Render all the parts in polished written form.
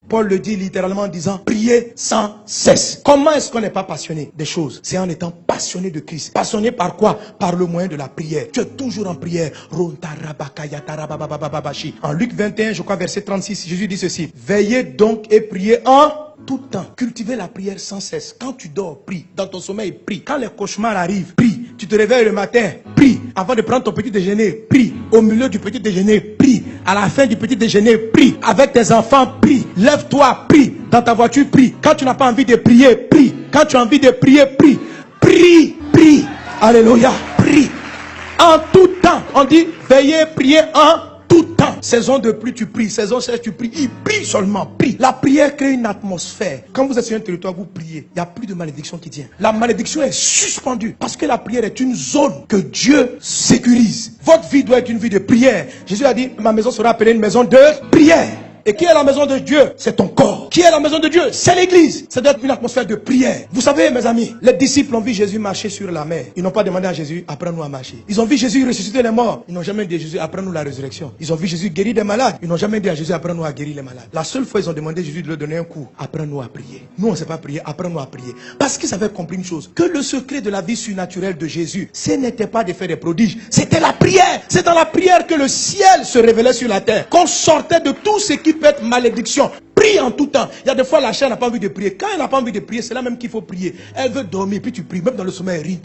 Paul le dit littéralement en disant, priez sans cesse. Comment est-ce qu'on n'est pas passionné des choses? C'est en étant passionné de Christ. Passionné par quoi? Par le moyen de la prière. Tu es toujours en prière. En Luc 21, je crois, verset 36, Jésus dit ceci. Veillez donc et priez en tout temps. Cultivez la prière sans cesse. Quand tu dors, prie. Dans ton sommeil, prie. Quand les cauchemars arrivent, prie. Tu te réveilles le matin, prie. Avant de prendre ton petit déjeuner, prie. Au milieu du petit déjeuner, prie. À la fin du petit déjeuner, prie. Avec tes enfants, prie. Lève-toi, prie. Dans ta voiture, prie. Quand tu n'as pas envie de prier, prie. Quand tu as envie de prier, prie. Prie, prie. Alléluia, prie. En tout temps. On dit, veillez, priez en tout temps. Saison de pluie, tu pries. Saison sèche, tu pries. Il prie seulement, prie. La prière crée une atmosphère. Quand vous êtes sur un territoire, vous priez. Il n'y a plus de malédiction qui tient. La malédiction est suspendue. Parce que la prière est une zone que Dieu sécurise. Votre vie doit être une vie de prière. Jésus a dit, ma maison sera appelée une maison de prière. Et qui est la maison de Dieu? C'est ton corps. Qui est la maison de Dieu? C'est l'église. Ça doit être une atmosphère de prière. Vous savez, mes amis, les disciples ont vu Jésus marcher sur la mer. Ils n'ont pas demandé à Jésus, apprends-nous à marcher. Ils ont vu Jésus ressusciter les morts. Ils n'ont jamais dit à Jésus, apprends-nous la résurrection. Ils ont vu Jésus guérir des malades. Ils n'ont jamais dit à Jésus, apprends-nous à guérir les malades. La seule fois, ils ont demandé à Jésus de leur donner un coup. Apprends-nous à prier. Nous, on ne sait pas prier. Apprends-nous à prier. Parce qu'ils avaient compris une chose. Que le secret de la vie surnaturelle de Jésus, ce n'était pas de faire des prodiges. C'était la prière. C'est dans la prière que le ciel se révélait sur la terre. Qu'on sortait de tout ce qui peut être malédiction. Prie en tout temps. Il y a des fois la chair n'a pas envie de prier. Quand elle n'a pas envie de prier, c'est là même qu'il faut prier. Elle veut dormir, puis tu pries. Même dans le sommeil,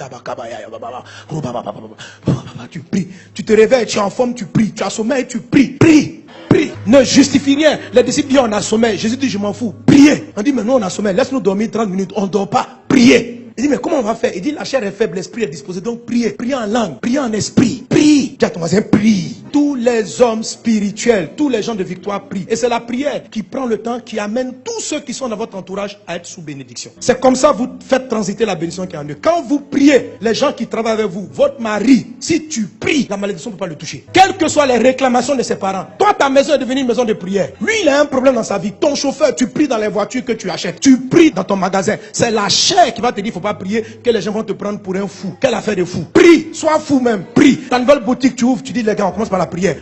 tu pries. Tu te réveilles, tu es en forme, tu pries. Tu as sommeil, tu pries. Prie. Prie. Ne justifie rien. Les disciples disent on a sommeil. Jésus dit je m'en fous. Priez. On dit mais nous on a sommeil. Laisse-nous dormir 30 minutes. On ne dort pas. Priez. Il dit mais comment on va faire? Il dit la chair est faible, l'esprit est disposé. Donc priez. Priez en langue. Priez en esprit. Prie. Dis à ton voisin prie. Tous les hommes spirituels, tous les gens de victoire prient. Et c'est la prière qui prend le temps, qui amène tous ceux qui sont dans votre entourage à être sous bénédiction. C'est comme ça que vous faites transiter la bénédiction qui est en eux. Quand vous priez, les gens qui travaillent avec vous, votre mari, si tu pries, la malédiction ne peut pas le toucher. Quelles que soient les réclamations de ses parents, toi ta maison est devenue une maison de prière. Lui il a un problème dans sa vie. Ton chauffeur, tu pries dans les voitures que tu achètes. Tu pries dans ton magasin. C'est la chair qui va te dire, il ne faut pas prier, que les gens vont te prendre pour un fou. Quelle affaire de fou. Prie, sois fou même, prie. Ta nouvelle boutique tu ouvres, tu dis les gars on commence par la prière.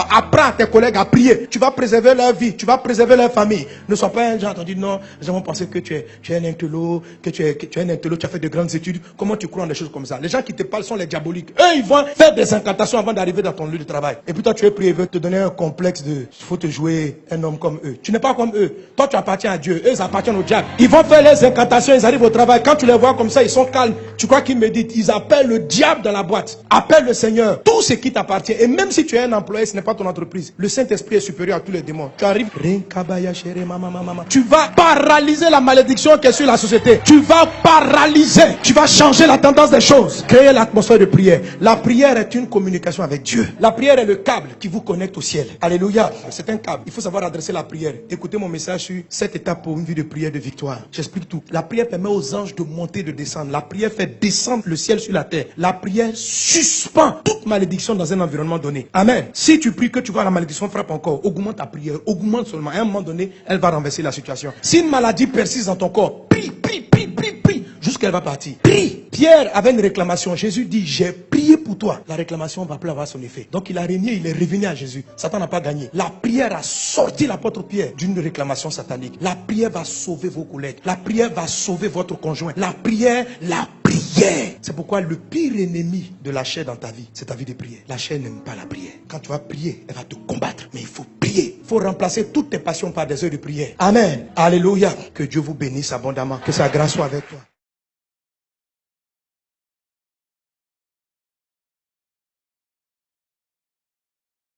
Apprends à tes collègues à prier. Tu vas préserver leur vie, tu vas préserver leur famille. Ne sois pas un genre qui dit non, les gens vont penser que tu es un intello, que tu es un intello, tu as fait de grandes études. Comment tu crois en des choses comme ça? Les gens qui te parlent sont les diaboliques. Eux, ils vont faire des incantations avant d'arriver dans ton lieu de travail. Et puis toi, tu es prié, ils veulent te donner un complexe de il faut te jouer un homme comme eux. Tu n'es pas comme eux. Toi, tu appartiens à Dieu. Eux, ils appartiennent au diable. Ils vont faire les incantations, ils arrivent au travail. Quand tu les vois comme ça, ils sont calmes. Tu crois qu'ils méditent? Ils appellent le diable dans la boîte. Appelle le Seigneur. Tout ce qui t'appartient. Et même si tu es un employé, ce n'est pas ton entreprise. Le Saint-Esprit est supérieur à tous les démons. Tu arrives, tu vas paralyser la malédiction qui est sur la société. Tu vas paralyser. Tu vas changer la tendance des choses. Créer l'atmosphère de prière. La prière est une communication avec Dieu. La prière est le câble qui vous connecte au ciel. Alléluia. C'est un câble. Il faut savoir adresser la prière. Écoutez mon message sur 7 étapes pour une vie de prière de victoire. J'explique tout. La prière permet aux anges de monter, de descendre. La prière fait descendre le ciel sur la terre. La prière suspend toute malédiction dans un environnement donné. Amen. Si tu pries que tu vois la malédiction frappe encore, augmente ta prière, augmente seulement. À un moment donné, elle va renverser la situation. Si une maladie persiste dans ton corps, prie, prie, prie, prie, prie, jusqu'à elle va partir. Prie. Pierre avait une réclamation. Jésus dit, j'ai prié pour toi. La réclamation va plus avoir son effet. Donc il a régné, il est revenu à Jésus. Satan n'a pas gagné. La prière a sorti l'apôtre Pierre d'une réclamation satanique. La prière va sauver vos collègues. La prière va sauver votre conjoint. La prière. C'est pourquoi le pire ennemi de la chair dans ta vie, c'est ta vie de prière. La chair n'aime pas la prière. Quand tu vas prier, elle va te combattre. Mais il faut prier. Il faut remplacer toutes tes passions par des heures de prière. Amen. Alléluia. Que Dieu vous bénisse abondamment. Que sa grâce soit avec toi.